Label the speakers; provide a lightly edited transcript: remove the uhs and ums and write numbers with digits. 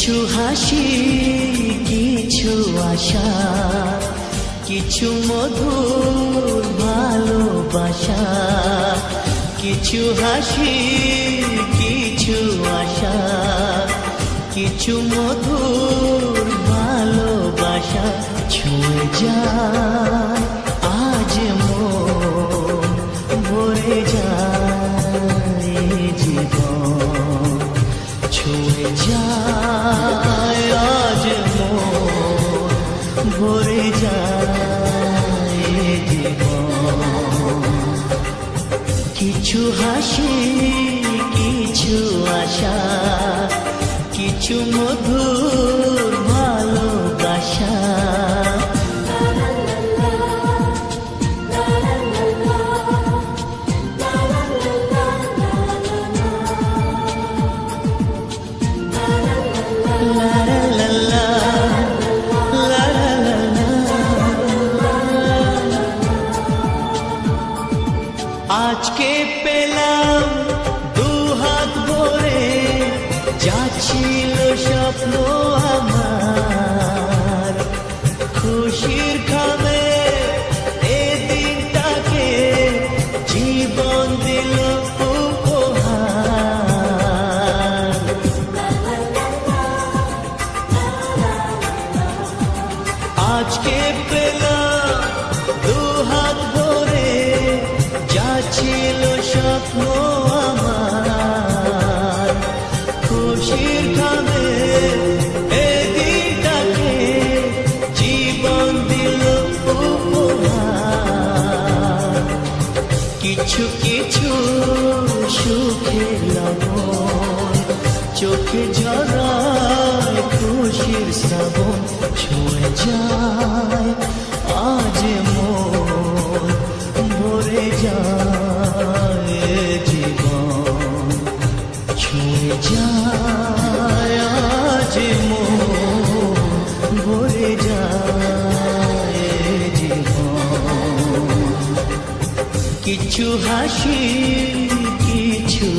Speaker 1: কিছু হাসি, কিছু আশা, কিছু মধুর ভালোবাসা। কিছু হাসি, কিছু আশা, কিছু মধুর ভালোবাসা। ছুঁয়ে যায় আজ মন, ভরে যায় জীবন। ছুঁয়ে যায় আজ মন, ভরে যায় জীবন। কিছু হাসি, কিছু আশা, কিছু মধুর ভালোবাসা। আজকে পেলাম দুহাত ভরে, যা ছিল স্বপ্ন আমার। খুশির খামে এ দিনটাকে জীবন দিল উপহার। আজকে পেলাম দুহাত ভরে, যা ছিল স্বপ্ন আমার। খুশির খামে এ দিনটাকে জীবন দিল উপহার। কিছু কিছু সুখের লবণ, চোখে ঝরায় খুশির শ্রাবণ। ছুঁয়ে যায় আজ মন, ভরে যায় জীবন। ছুঁয়ে যায় আজ মন, ভরে যায় জীবন। কিছু হাসি, কিছু